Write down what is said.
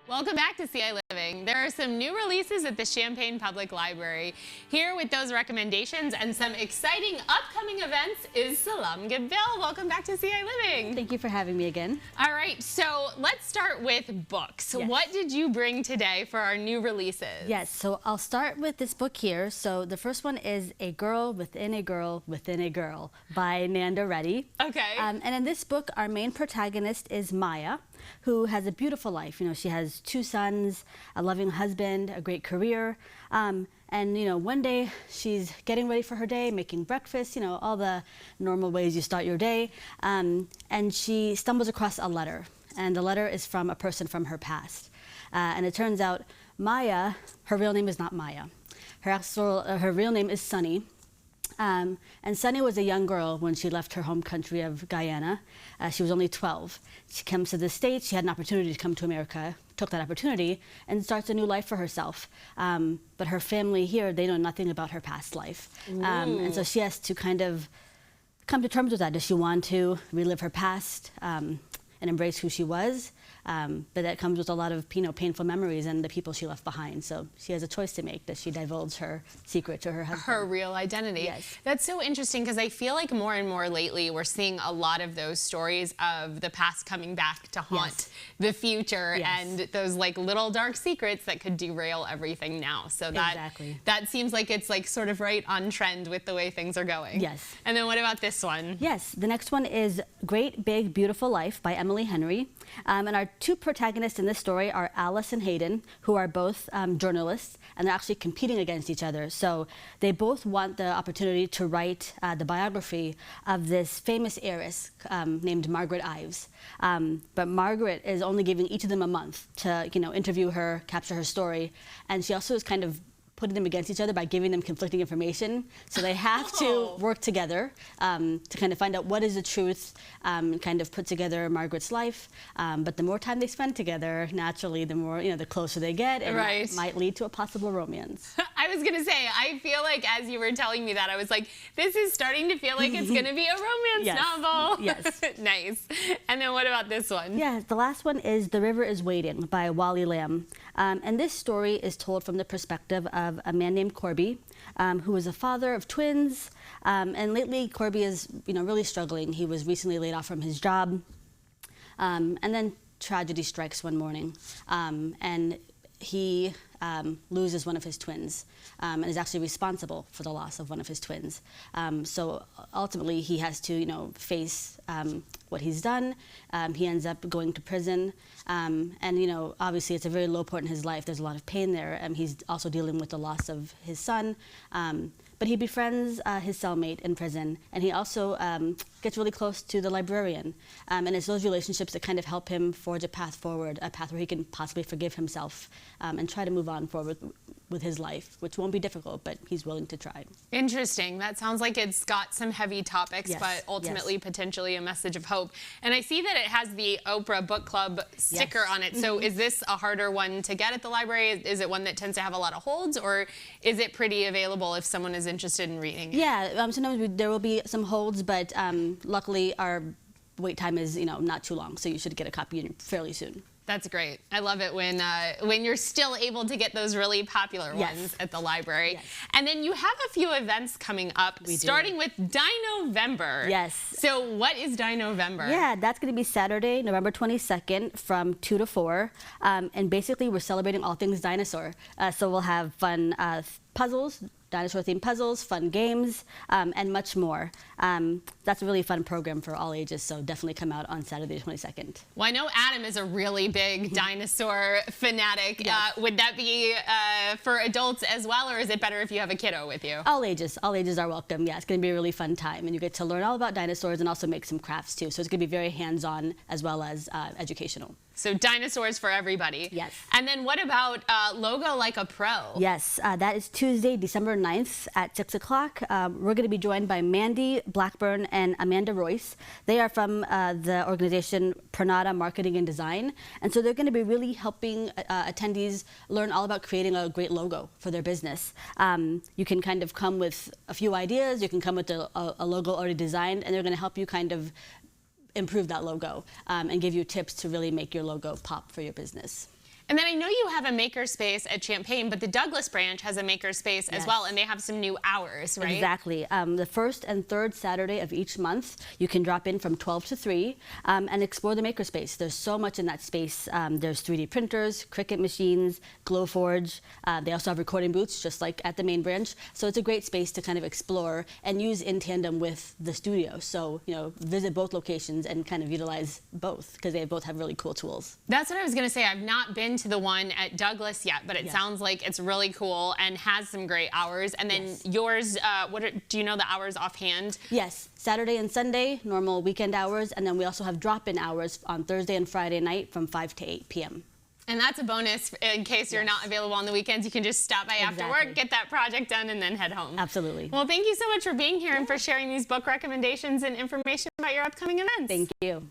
Welcome back to ciLiving. There are some new releases at the Champaign Public Library. Here with those recommendations and some exciting upcoming events is Salem Gebil. Welcome back to ciLiving. Thank you for having me again. All right, so let's start with books. Yes. What did you bring today for our new releases? Yes, so I'll start with this book here. So the first one is A Girl Within a Girl Within a Girl by Nanda Reddy. Okay. And in this book, our main protagonist is Maya, who has a beautiful life. You know, she has 2 sons, a loving husband, a great career. And, you know, one day she's getting ready for her day, making breakfast, you know, all the normal ways you start your day. And she stumbles across a letter. And the letter is from a person from her past. And it turns out Maya, her real name is not Maya. Her real name is Sunny. And Sunny was a young girl when she left her home country of Guyana. She was only 12. She comes to the States. She had an opportunity to come to America, took that opportunity, and starts a new life for herself. But her family here, they know nothing about her past life. And so she has to kind of come to terms with that. Does she want to relive her past and embrace who she was? But that comes with a lot of painful memories and the people she left behind. So she has a choice to make. Does she divulge her secret to her husband? Her real identity. Yes. That's so interesting because I feel like more and more lately we're seeing a lot of those stories of the past coming back to haunt the future and those like little dark secrets that could derail everything now. So that seems like it's like sort of right on trend with the way things are going. Yes. And then what about this one? Yes. The next one is Great Big Beautiful Life by Emily Henry. And our 2 protagonists in this story are Alice and Hayden, who are both journalists, and they're actually competing against each other. So they both want the opportunity to write the biography of this famous heiress named Margaret Ives. But Margaret is only giving each of them a month to, interview her, capture her story, and she also is kind of putting them against each other by giving them conflicting information. So they have to work together to kind of find out what is the truth and kind of put together Margaret's life. But the more time they spend together, naturally, the more, the closer they get, and it might lead to a possible romance. I was gonna say, I feel like as you were telling me that, I was like, this is starting to feel like it's gonna be a romance novel. Yes. Nice. And then what about this one? Yeah, the last one is The River is Waiting by Wally Lamb. And this story is told from the perspective of a man named Corby, who is a father of twins. And lately, Corby is, really struggling. He was recently laid off from his job. And then tragedy strikes one morning. And he loses one of his twins and is actually responsible for the loss of one of his twins. So ultimately, he has to, face what he's done. He ends up going to prison. And, obviously, it's a very low point in his life. There's a lot of pain there. He's also dealing with the loss of his son. But he befriends his cellmate in prison, and he also gets really close to the librarian. And it's those relationships that kind of help him forge a path forward, a path where he can possibly forgive himself and try to move on forward with his life, which won't be difficult, but he's willing to try. Interesting. That sounds like it's got some heavy topics, but ultimately potentially a message of hope. And I see that it has the Oprah Book Club sticker on it. So is this a harder one to get at the library? Is it one that tends to have a lot of holds, or is it pretty available if someone is interested in reading it? Yeah, sometimes there will be some holds, but luckily our wait time is not too long, so you should get a copy fairly soon. That's great. I love it when you're still able to get those really popular ones at the library. Yes. And then you have a few events coming up, starting with Dinovember. Yes. So what is Dinovember? Yeah, that's going to be Saturday, November 22nd from 2 to 4. And basically, we're celebrating all things dinosaur. So we'll have fun puzzles, dinosaur-themed puzzles, fun games, and much more. That's a really fun program for all ages, so definitely come out on Saturday the 22nd. Well, I know Adam is a really big dinosaur fanatic. Would that be for adults as well, or is it better if you have a kiddo with you? All ages are welcome. Yeah, it's going to be a really fun time, and you get to learn all about dinosaurs and also make some crafts too. So it's going to be very hands-on as well as educational. So dinosaurs for everybody. Yes. And then what about Logo Like a Pro? Yes, that is Tuesday, December 9th at 6 o'clock. We're going to be joined by Mandy Blackburn and Amanda Royce. They are from the organization Pranada Marketing and Design. And so they're going to be really helping attendees learn all about creating a great logo for their business. You can kind of come with a few ideas. You can come with a logo already designed, and they're going to help you kind of improve that logo and give you tips to really make your logo pop for your business. And then I know you have a makerspace at Champaign, but the Douglas branch has a makerspace as well, and they have some new hours, right? Exactly. The first and third Saturday of each month, you can drop in from 12 to 3 and explore the makerspace. There's so much in that space. There's 3D printers, Cricut machines, Glowforge. They also have recording booths, just like at the main branch. So it's a great space to kind of explore and use in tandem with the studio. So, you know, visit both locations and kind of utilize both because they both have really cool tools. That's what I was going to say. I've not been to the one at Douglas yet, but it sounds like it's really cool and has some great hours. And then yours, do you know the hours offhand? Yes, Saturday and Sunday, normal weekend hours, and then we also have drop-in hours on Thursday and Friday night from 5 to 8 p.m. And that's a bonus in case you're not available on the weekends. You can just stop by after work, get that project done, and then head home. Absolutely. Well, thank you so much for being here and for sharing these book recommendations and information about your upcoming events. Thank you.